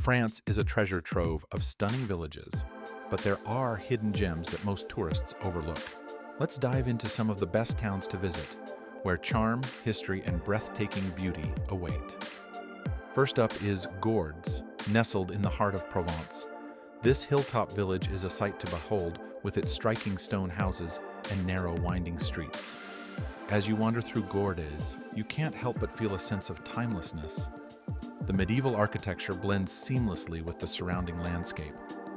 France is a treasure trove of stunning villages, but there are hidden gems that most tourists overlook. Let's dive into some of the best towns to visit, where charm, history, and breathtaking beauty await. First up is Gourdes, nestled in the heart of Provence. This hilltop village is a sight to behold with its striking stone houses and narrow winding streets. As you wander through Gourdes, you can't help but feel a sense of timelessness. The medieval architecture blends seamlessly with the surrounding landscape,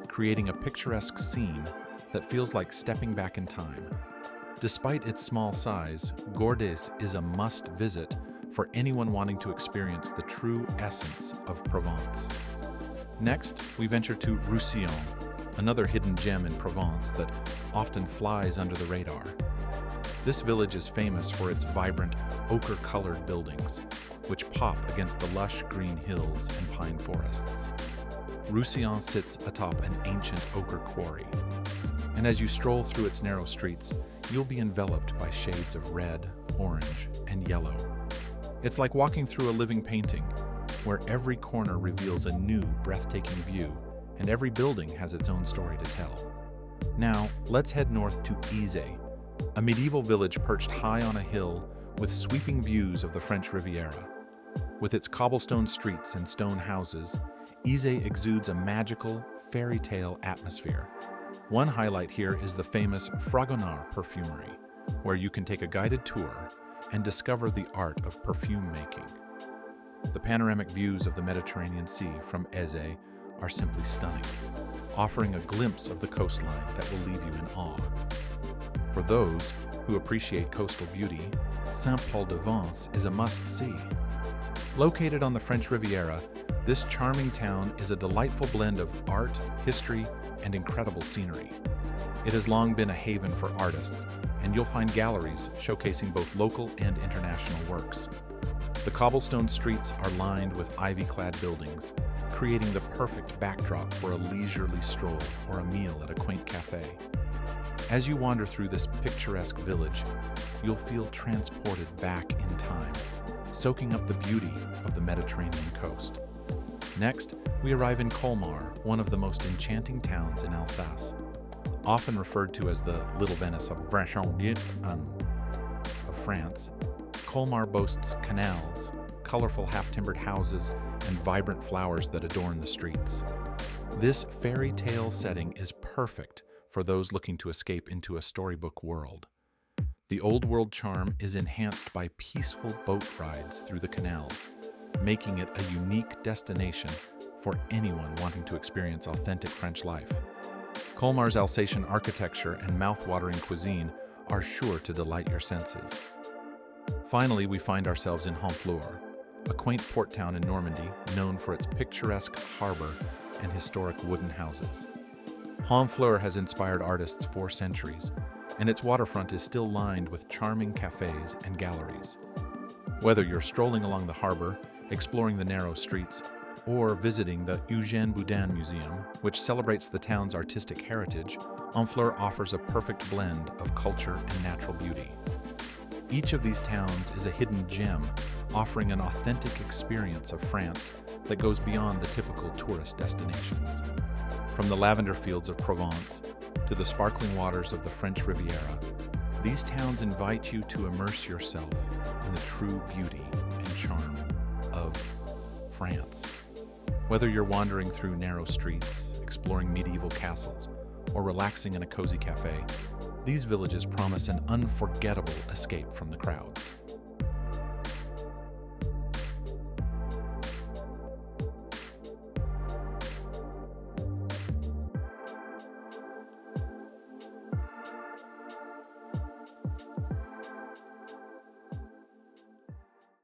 creating a picturesque scene that feels like stepping back in time. Despite its small size, Gourdes is a must-visit for anyone wanting to experience the true essence of Provence. Next, we venture to Roussillon, another hidden gem in Provence that often flies under the radar. This village is famous for its vibrant, ochre-colored buildings, which pop against the lush green hills and pine forests. Roussillon sits atop an ancient ochre quarry, and as you stroll through its narrow streets, you'll be enveloped by shades of red, orange, and yellow. It's like walking through a living painting, where every corner reveals a new, breathtaking view, and every building has its own story to tell. Now, let's head north to Izé, a medieval village perched high on a hill with sweeping views of the French Riviera. With its cobblestone streets and stone houses, Izé exudes a magical, fairy tale atmosphere. One highlight here is the famous Fragonard perfumery, where you can take a guided tour and discover the art of perfume making. The panoramic views of the Mediterranean Sea from Izé are simply stunning, offering a glimpse of the coastline that will leave you in awe. For those who appreciate coastal beauty, Saint-Paul-de-Vence is a must-see. Located on the French Riviera, this charming town is a delightful blend of art, history, and incredible scenery. It has long been a haven for artists, and you'll find galleries showcasing both local and international works. The cobblestone streets are lined with ivy-clad buildings, creating the perfect backdrop for a leisurely stroll or a meal at a quaint cafe. As you wander through this picturesque village, you'll feel transported back in time, soaking up the beauty of the Mediterranean coast. Next, we arrive in Colmar, one of the most enchanting towns in Alsace. Often referred to as the Little Venice of France, Colmar boasts canals, colorful half-timbered houses, and vibrant flowers that adorn the streets. This fairy tale setting is perfect for those looking to escape into a storybook world. The old world charm is enhanced by peaceful boat rides through the canals, making it a unique destination for anyone wanting to experience authentic French life. Colmar's Alsatian architecture and mouth-watering cuisine are sure to delight your senses. Finally, we find ourselves in Honfleur, a quaint port town in Normandy known for its picturesque harbor and historic wooden houses. Honfleur has inspired artists for centuries, and its waterfront is still lined with charming cafes and galleries. Whether you're strolling along the harbor, exploring the narrow streets, or visiting the Eugène Boudin Museum, which celebrates the town's artistic heritage, Honfleur offers a perfect blend of culture and natural beauty. Each of these towns is a hidden gem, offering an authentic experience of France that goes beyond the typical tourist destinations. From the lavender fields of Provence to the sparkling waters of the French Riviera, these towns invite you to immerse yourself in the true beauty and charm of France. Whether you're wandering through narrow streets, exploring medieval castles, or relaxing in a cozy cafe, these villages promise an unforgettable escape from the crowds.